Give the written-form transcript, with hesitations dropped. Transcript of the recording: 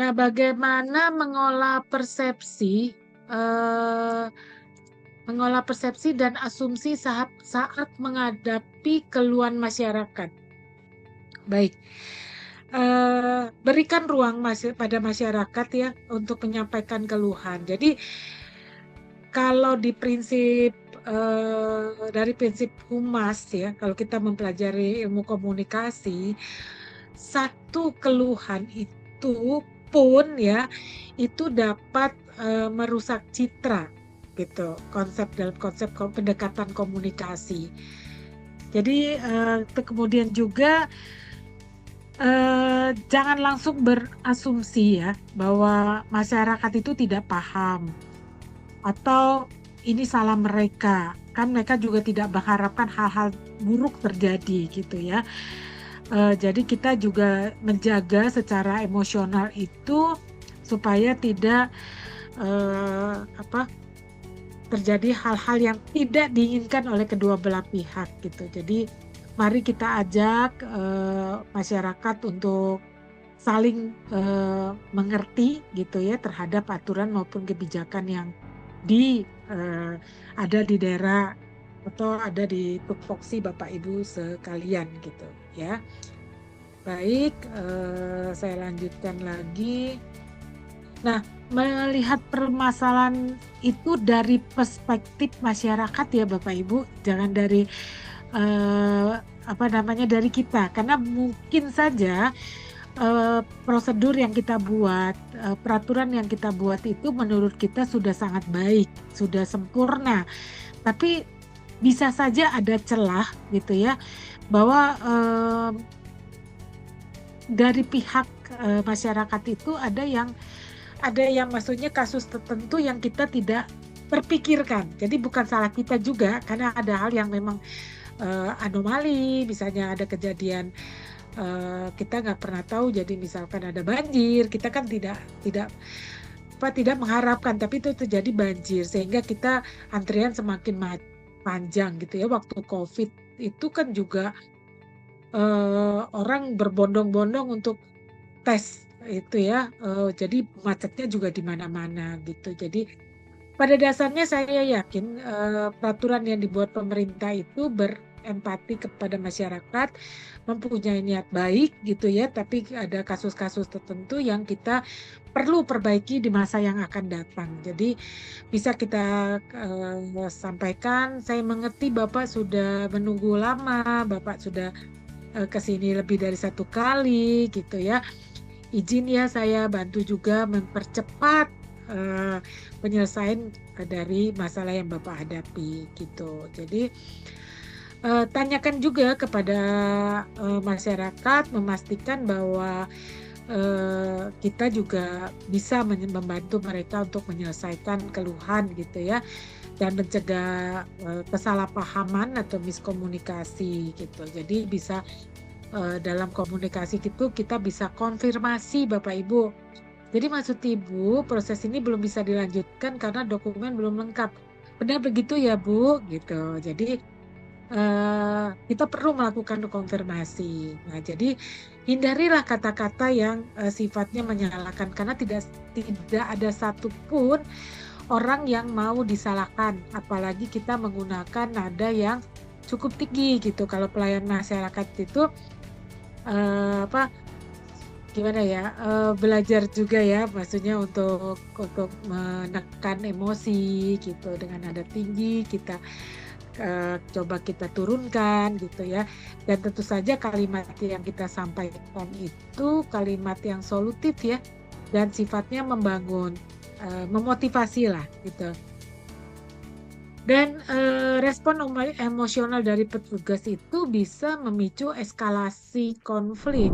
Nah, bagaimana eh, mengolah persepsi dan asumsi saat menghadapi keluhan masyarakat? Baik, berikan ruang pada masyarakat ya untuk menyampaikan keluhan. Jadi kalau dari prinsip humas ya, kalau kita mempelajari ilmu komunikasi, satu keluhan itu pun ya itu dapat merusak citra gitu, dalam konsep pendekatan komunikasi. Jadi kemudian juga jangan langsung berasumsi ya bahwa masyarakat itu tidak paham atau ini salah mereka. Kan mereka juga tidak mengharapkan hal-hal buruk terjadi gitu ya. Jadi kita juga menjaga secara emosional itu supaya tidak terjadi hal-hal yang tidak diinginkan oleh kedua belah pihak gitu. Jadi mari kita ajak masyarakat untuk saling mengerti gitu ya terhadap aturan maupun kebijakan yang ada di daerah atau ada di tupoksi Bapak Ibu sekalian gitu ya. Baik, saya lanjutkan lagi. Nah, melihat permasalahan itu dari perspektif masyarakat ya Bapak Ibu, jangan dari dari kita, karena mungkin saja prosedur yang kita buat, peraturan yang kita buat itu menurut kita sudah sangat baik, sudah sempurna. Tapi bisa saja ada celah gitu ya, bahwa dari pihak masyarakat itu ada yang maksudnya kasus tertentu yang kita tidak terpikirkan. Jadi bukan salah kita juga, karena ada hal yang memang anomali, misalnya ada kejadian kita nggak pernah tahu, jadi misalkan ada banjir, kita kan tidak mengharapkan, tapi itu terjadi banjir sehingga kita antrian semakin panjang gitu ya. Waktu COVID itu kan juga orang berbondong-bondong untuk tes itu ya, jadi macetnya juga di mana-mana gitu. Jadi pada dasarnya saya yakin peraturan yang dibuat pemerintah itu berempati kepada masyarakat, mempunyai niat baik gitu ya, tapi ada kasus-kasus tertentu yang kita perlu perbaiki di masa yang akan datang. Jadi bisa kita sampaikan, saya mengerti Bapak sudah menunggu lama, Bapak sudah ke sini lebih dari 1 kali gitu ya. Izin ya saya bantu juga mempercepat penyelesaian dari masalah yang Bapak hadapi gitu. Jadi tanyakan juga kepada masyarakat, memastikan bahwa kita juga bisa membantu mereka untuk menyelesaikan keluhan gitu ya, dan mencegah kesalahpahaman atau miskomunikasi gitu. Jadi bisa dalam komunikasi itu kita bisa konfirmasi Bapak Ibu. Jadi maksud Ibu, proses ini belum bisa dilanjutkan karena dokumen belum lengkap. Benar begitu ya Bu? Gitu. Jadi kita perlu melakukan konfirmasi. Nah, jadi hindarilah kata-kata yang sifatnya menyalahkan, karena tidak ada satupun orang yang mau disalahkan. Apalagi kita menggunakan nada yang cukup tinggi gitu. Kalau pelayan masyarakat itu gimana ya, belajar juga ya, maksudnya untuk menekan emosi gitu dengan nada tinggi, kita coba kita turunkan gitu ya. Dan tentu saja kalimat yang kita sampaikan itu kalimat yang solutif ya, dan sifatnya membangun, memotivasi lah gitu. Dan respon emosional dari petugas itu bisa memicu eskalasi konflik.